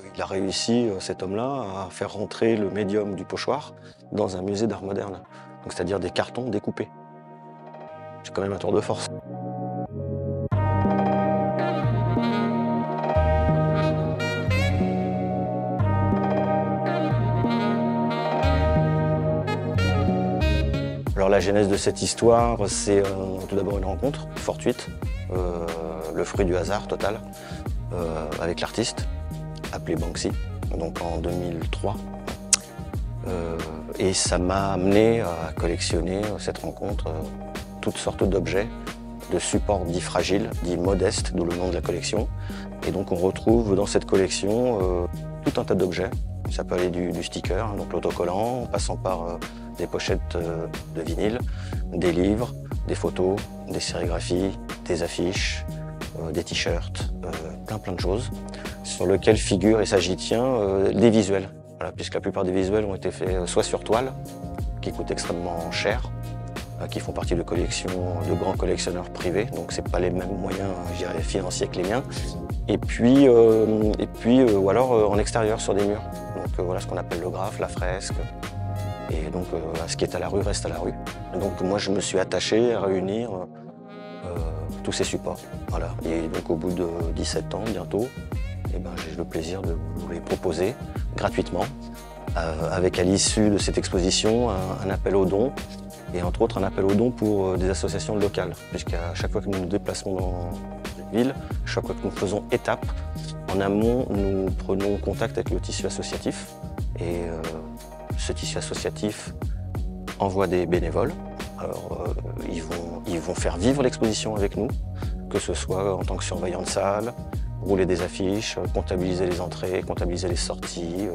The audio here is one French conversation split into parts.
Il a réussi, cet homme-là, à faire rentrer le médium du pochoir dans un musée d'art moderne. Donc c'est-à-dire des cartons découpés. C'est quand même un tour de force. Alors la genèse de cette histoire, c'est tout d'abord une rencontre fortuite, le fruit du hasard total, avec l'artiste, appelé Banksy, donc en 2003. Et ça m'a amené à collectionner cette rencontre toutes sortes d'objets, de supports dits fragiles, dits modestes, d'où le nom de la collection. Et donc on retrouve dans cette collection tout un tas d'objets. Ça peut aller du sticker, donc l'autocollant, en passant par des pochettes de vinyle, des livres, des photos, des sérigraphies, des affiches, des t-shirts, plein de choses, sur lesquelles figurent, et ça j'y tiens, des visuels. Voilà, puisque la plupart des visuels ont été faits soit sur toile, qui coûtent extrêmement cher, qui font partie de collections de grands collectionneurs privés, donc c'est pas les mêmes moyens, je dirais, financiers que les miens. Et puis ou alors en extérieur sur des murs. Donc voilà ce qu'on appelle le graphe, la fresque. Et donc ce qui est à la rue reste à la rue. Et donc moi je me suis attaché à réunir tous ces supports. Voilà. Et donc au bout de 17 ans bientôt, eh ben, j'ai le plaisir de vous les proposer gratuitement, avec à l'issue de cette exposition un appel aux dons, et entre autres un appel aux dons pour des associations locales, puisqu'à chaque fois que nous nous déplaçons dans une ville, chaque fois que nous faisons étape, en amont nous prenons contact avec le tissu associatif, et ce tissu associatif envoie des bénévoles. Alors ils vont faire vivre l'exposition avec nous, que ce soit en tant que surveillant de salle, rouler des affiches, comptabiliser les entrées, comptabiliser les sorties,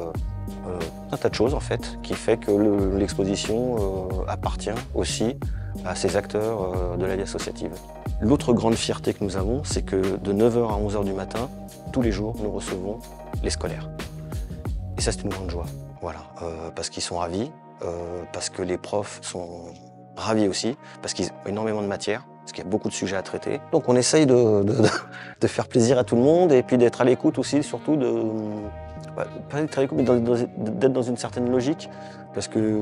un tas de choses en fait, qui fait que l'exposition appartient aussi à ces acteurs de la vie associative. L'autre grande fierté que nous avons, c'est que de 9h à 11h du matin, tous les jours, nous recevons les scolaires. Et ça, c'est une grande joie, voilà, parce qu'ils sont ravis, parce que les profs sont ravis aussi, parce qu'ils ont énormément de matière, parce qu'il y a beaucoup de sujets à traiter. Donc on essaye de faire plaisir à tout le monde, et puis d'être à l'écoute aussi, surtout pas d'être à l'écoute, mais d'être dans une certaine logique, parce que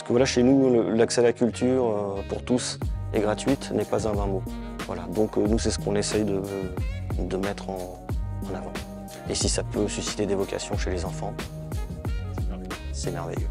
voilà, chez nous, l'accès à la culture pour tous et gratuite n'est pas un vain mot. Voilà, donc nous, c'est ce qu'on essaye de mettre en avant. Et si ça peut susciter des vocations chez les enfants, c'est merveilleux.